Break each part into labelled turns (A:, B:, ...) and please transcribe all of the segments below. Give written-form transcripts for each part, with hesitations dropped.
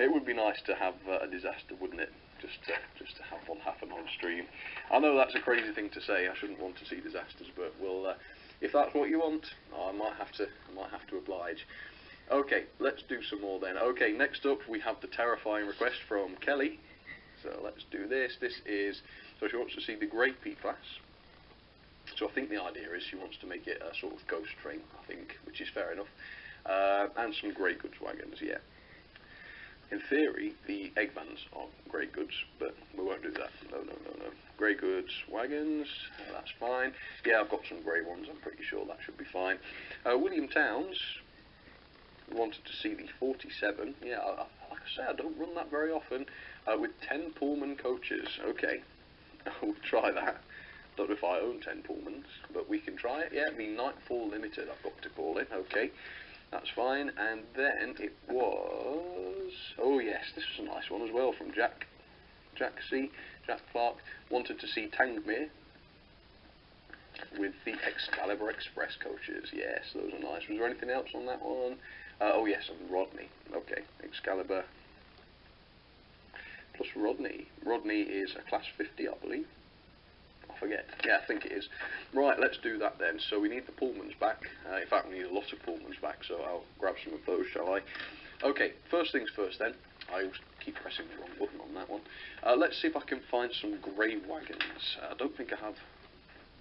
A: It would be nice to have a disaster, wouldn't it? Just to have one happen on stream. I know that's a crazy thing to say. I shouldn't want to see disasters, but we'll, if that's what you want, I might have to oblige. Okay, let's do some more then. Okay, next up we have the terrifying request from Kelly. So let's do this. This is, so she wants to see the Grey P class. So I think the idea is she wants to make it a sort of ghost train, I think, which is fair enough. And some grey goods wagons, yeah. In theory, the Eggmans are grey goods, but we won't do that. No. Grey goods wagons, that's fine. Yeah, I've got some grey ones, I'm pretty sure that should be fine. William Towns wanted to see the 47. Yeah, like I say, I don't run that very often. With 10 Pullman coaches. Okay, we'll try that. Don't know if I own 10 Pullmans, but we can try it. Yeah, the Nightfall Limited, I've got to call it. Okay, that's fine. And then it was, oh yes, this was a nice one as well from Jack Clark. Wanted to see Tangmere with the Excalibur Express coaches. Yes, those are nice. Was there anything else on that one? Oh yes, and Rodney. Okay, Excalibur plus Rodney. Rodney is a class 50, I believe. I forget. Yeah, I think it is. Right, let's do that then. So we need the Pullmans back. In fact, we need a lot of Pullmans back, so I'll grab some of those, shall I? Okay, first things first then. I always keep pressing the wrong button on that one. Let's see if I can find some grey wagons. I don't think I have.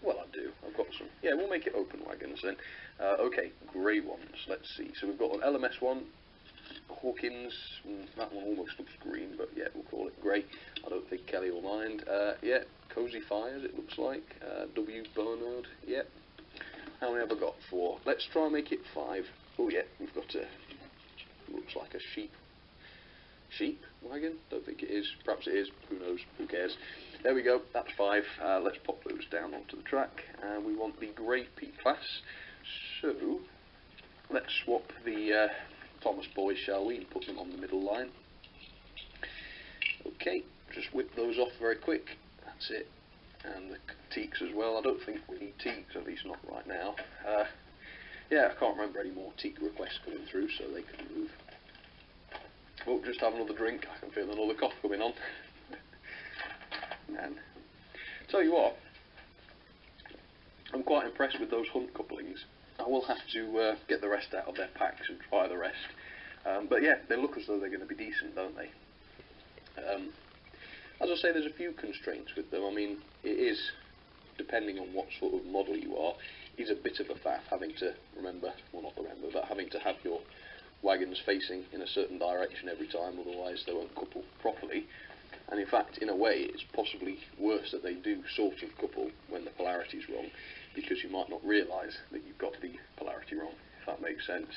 A: Well, I do. I've got some. Yeah, we'll make it open wagons then. Okay, grey ones. Let's see. So we've got an LMS one. Hawkins, that one almost looks green, but yeah, we'll call it grey. I don't think Kelly will mind. Yeah, Cozy Fires, it looks like. W. Bernard, yeah. How many have I got? 4. Let's try and make it 5. Oh yeah, we've got a, looks like a sheep wagon? Don't think it is. Perhaps it is. Who knows? Who cares? There we go. That's 5. Let's pop those down onto the track. We want the Grey P class. So, let's swap the Thomas boys, shall we, and put them on the middle line. Okay, just whip those off very quick. That's it. And the teaks as well. I don't think we need teaks, at least not right now. Yeah, I can't remember any more teak requests coming through, so they can move. Oh, just have another drink. I can feel another cough coming on. Man, tell you what, I'm quite impressed with those hunt couplings. I will have to get the rest out of their packs and try the rest. But yeah, they look as though they're going to be decent, don't they? As I say, there's a few constraints with them. I mean, it is, depending on what sort of model you are, is a bit of a faff having to remember, well not remember, but having to have your wagons facing in a certain direction every time, otherwise they won't couple properly. And in fact, in a way, it's possibly worse that they do sort of couple when the polarity's wrong, because you might not realise that you've got the polarity wrong, if that makes sense.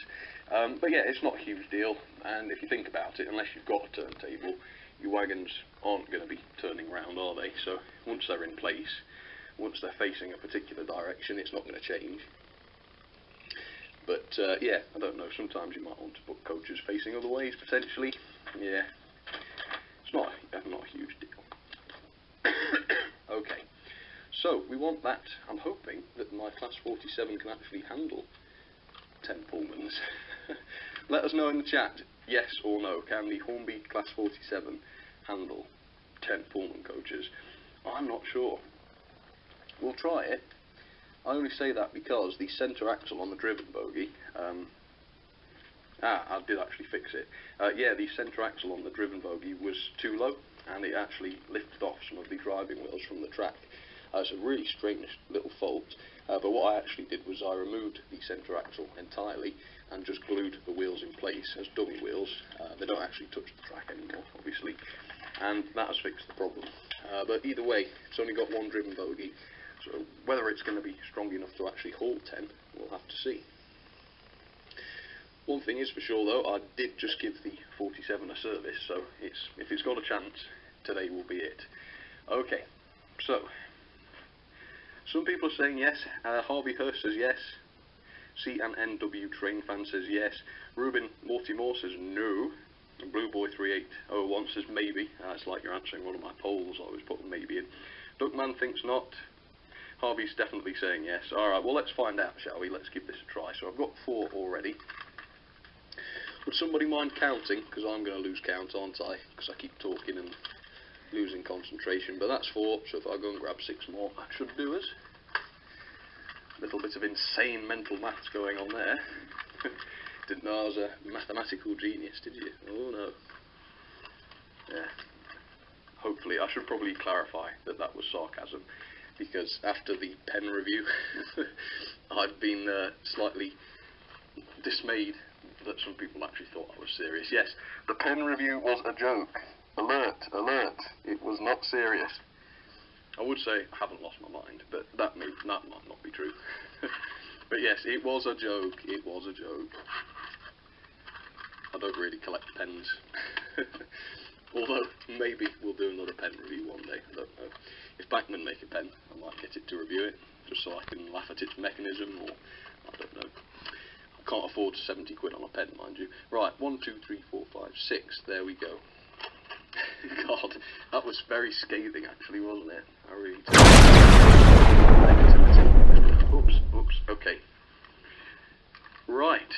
A: But yeah, it's not a huge deal, and if you think about it, unless you've got a turntable, your wagons aren't going to be turning round, are they? So once they're in place, once they're facing a particular direction, it's not going to change. But yeah, I don't know, sometimes you might want to put coaches facing other ways, potentially. Yeah, it's not a huge deal. Okay, so we want that. I'm hoping that my Class 47 can actually handle 10 Pullmans. Let us know in the chat, yes or no, can the Hornby Class 47 handle 10 Pullman coaches? I'm not sure. We'll try it. I only say that because the centre axle on the driven bogie, I did actually fix it. Yeah, the centre axle on the driven bogie was too low, and it actually lifted off some of the driving wheels from the track. It's a really strange little fault, but what I actually did was I removed the centre axle entirely and just glued the wheels in place as dummy wheels. They don't actually touch the track anymore, obviously, and that has fixed the problem. But either way, it's only got one driven bogie, so whether it's going to be strong enough to actually haul 10, we'll have to see. One thing is for sure though, I did just give the 47 a service, so if it's got a chance, today will be it. Okay, so some people are saying yes. Harvey Hurst says yes. C and NW Train Fan says yes. Ruben Mortimer says no. And Blue Boy 3801 says maybe. It's like you're answering one of my polls. I always put a maybe in. Duckman thinks not. Harvey's definitely saying yes. Alright, well let's find out, shall we? Let's give this a try. So I've got 4 already. Would somebody mind counting? Because I'm going to lose count, aren't I? Because I keep talking and losing concentration. But that's 4, so if I go and grab 6 more, that should do us. Little bit of insane mental maths going on there. Didn't know I was a mathematical genius, did you? Oh no. Yeah. Hopefully, I should probably clarify that that was sarcasm, because after the pen review, I've been slightly dismayed that some people actually thought I was serious. Yes, the pen review was a joke. Alert, alert. It was not serious. I would say I haven't lost my mind, but that might not be true. But yes, it was a joke. It was a joke. I don't really collect pens. Although, maybe we'll do another pen review one day. I don't know. If Backman make a pen, I might get it to review it, just so I can laugh at its mechanism, or I don't know. I can't afford 70 quid on a pen, mind you. Right, 1, 2, 3, 4, 5, 6. There we go. God, that was very scathing, actually, wasn't it? I really did. Negativity. Oops, oops, okay. Right.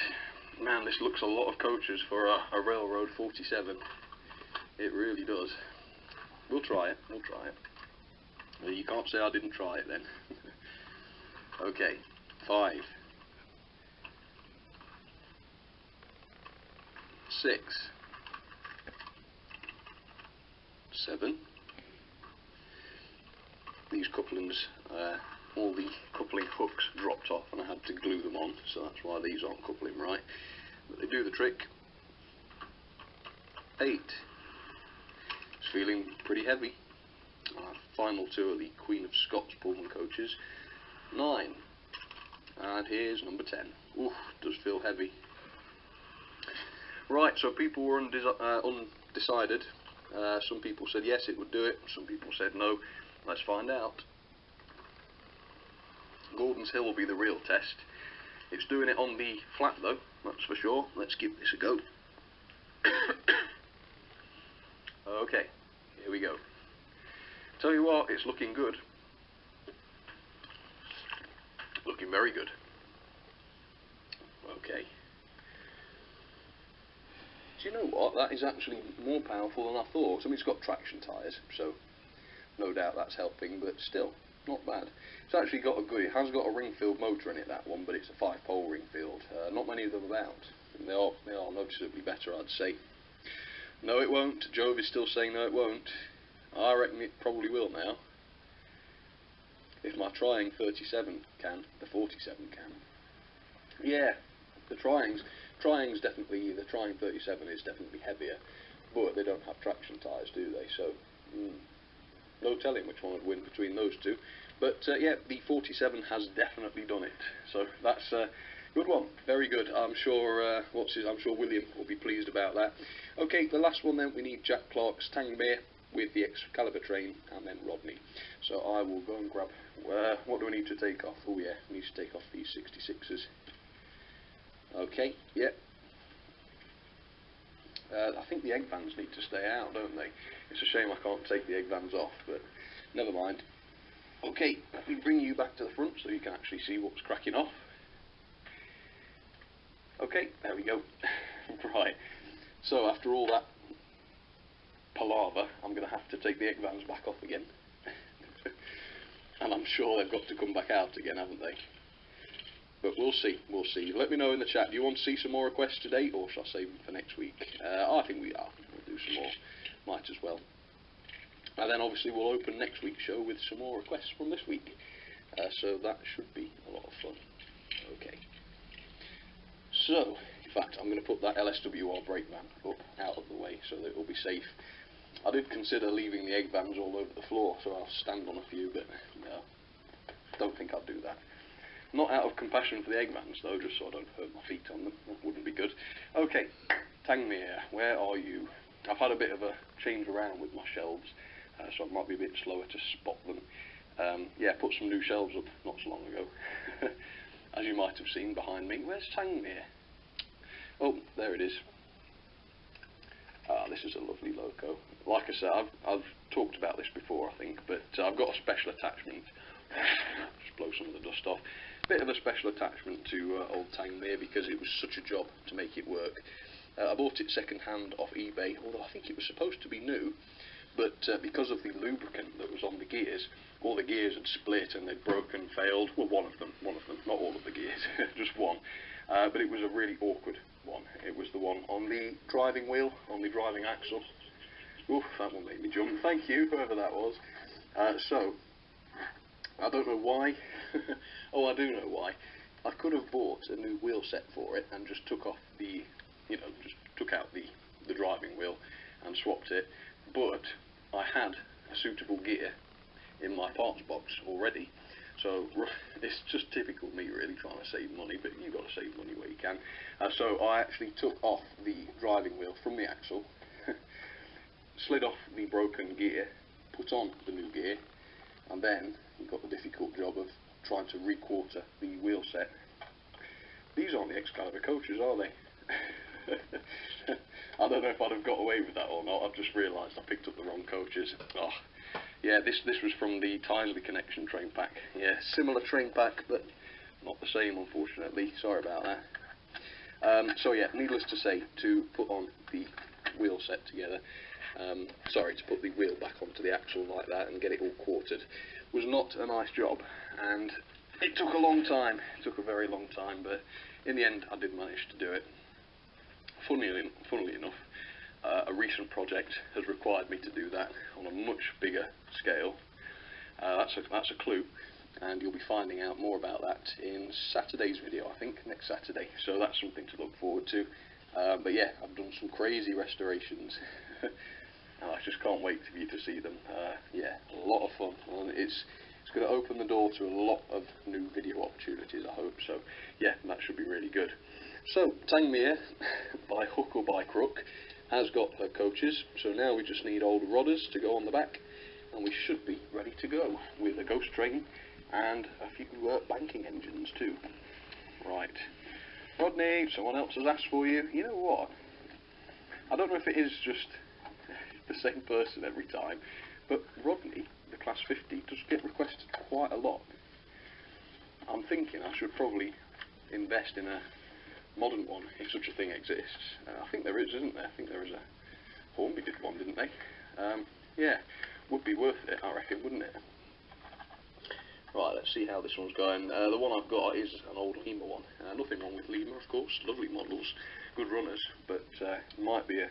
A: Man, this looks a lot of coaches for a Railroad 47. It really does. We'll try it, we'll try it. Well, you can't say I didn't try it then. Okay, 5. 6. 7. These couplings, all the coupling hooks dropped off and I had to glue them on, so that's why these aren't coupling right. But they do the trick. 8. It's feeling pretty heavy. Final 2 of the Queen of Scots Pullman coaches. 9. And here's number 10. Oof, does feel heavy. Right, so people were undecided. Some people said yes, it would do it. Some people said no. Let's find out. Gordon's Hill will be the real test. It's doing it on the flat though, that's for sure. Let's give this a go. Okay, here we go. Tell you what, it's looking good. Looking very good. Okay. Do you know what? That is actually more powerful than I thought. I mean, it's got traction tyres, so no doubt that's helping, but still, not bad. It's actually got a good, it has got a ring-filled motor in it, that one, but it's a 5-pole ring-filled. Not many of them about. They are noticeably better, I'd say. No, it won't. Jove is still saying no, it won't. I reckon it probably will now. If my trying 37 can, the 47 can. Yeah, the trying's definitely, the trying 37 is definitely heavier, but they don't have traction tyres, do they? So, no telling which one would win between those two. But yeah, the 47 has definitely done it. So that's a good one, very good. I'm sure I'm sure William will be pleased about that. Okay, the last one then, we need Jack Clark's Tangmere with the Excalibur train, and then Rodney. So I will go and grab. What do I need to take off? Oh yeah, I need to take off these 66s. Okay, yep. I think the egg vans need to stay out, don't they? It's a shame I can't take the egg vans off, but never mind. Okay, let me bring you back to the front so you can actually see what's cracking off. Okay, there we go. Right, so after all that palaver, I'm going to have to take the egg vans back off again. And I'm sure they've got to come back out again, haven't they? But we'll see, we'll see. Let me know in the chat, do you want to see some more requests today, or shall I save them for next week? I think we are. We'll do some more. Might as well. And then obviously we'll open next week's show with some more requests from this week. So that should be a lot of fun. Okay. So, in fact, I'm going to put that LSWR brake van up out of the way so that it will be safe. I did consider leaving the egg vans all over the floor, so I'll stand on a few, but no, don't think I'll do that. Not out of compassion for the egg vans though, just so I don't hurt my feet on them. That wouldn't be good. Okay, Tangmere, where are you? I've had a bit of a change around with my shelves, so I might be a bit slower to spot them. Yeah, put some new shelves up not so long ago. As you might have seen behind me. Where's Tangmere? Oh, there it is. Ah, this is a lovely loco. Like I said, I've talked about this before, I think, but I've got a special attachment. Just blow some of the dust off. Bit of a special attachment to old Tangmere because it was such a job to make it work. I bought it second hand off eBay, although I think it was supposed to be new, but because of the lubricant that was on the gears, all the gears had split and they'd broken, failed. Well, one of them, not all of the gears, just one. But it was a really awkward one. It was the one on the driving wheel, on the driving axle. Oof, that one made me jump. Thank you, whoever that was. So, I don't know why. Oh, I do know why. I could have bought a new wheel set for it and just took off the, just took out the driving wheel and swapped it, but I had a suitable gear in my parts box already. So it's just typical me really trying to save money, but you've got to save money where you can. So I actually took off the driving wheel from the axle, slid off the broken gear, put on the new gear, and then you got the difficult job of trying to re-quarter the wheel set. These aren't the Excalibur coaches, are they? I don't know if I'd have got away with that or not. I've just realised I picked up the wrong coaches. Oh, yeah, this was from the Tisley Connection train pack. Yeah, similar train pack, but not the same, unfortunately. Sorry about that. So yeah, needless to say, to put on the wheel set together, to put the wheel back onto the axle like that and get it all quartered, was not a nice job, and it took a long time. It took a very long time, but in the end I did manage to do it. Funnily enough, a recent project has required me to do that on a much bigger scale. That's a clue, and you'll be finding out more about that in Saturday's video, I think, next Saturday. So that's something to look forward to. But yeah, I've done some crazy restorations, and I just can't wait for you to see them. Yeah, a lot of fun, and it's going to open the door to a lot of new video opportunities, I hope. So yeah, that should be really good. So Tangmere, by hook or by crook, has got her coaches, so now we just need old rodders to go on the back, and we should be ready to go with a ghost train and a few banking engines too. Right, Rodney, someone else has asked for you. You know what, I don't know if it is just the same person every time, but Rodney, the Class 50, does get requested quite a lot. I'm thinking I should probably invest in a modern one, if such a thing exists. I think there is, isn't there? I think there is a Hornby did one, didn't they? Yeah, would be worth it, I reckon, wouldn't it? Right, let's see how this one's going. The one I've got is an old Lima one. Nothing wrong with Lima, of course, lovely models, good runners, but might be a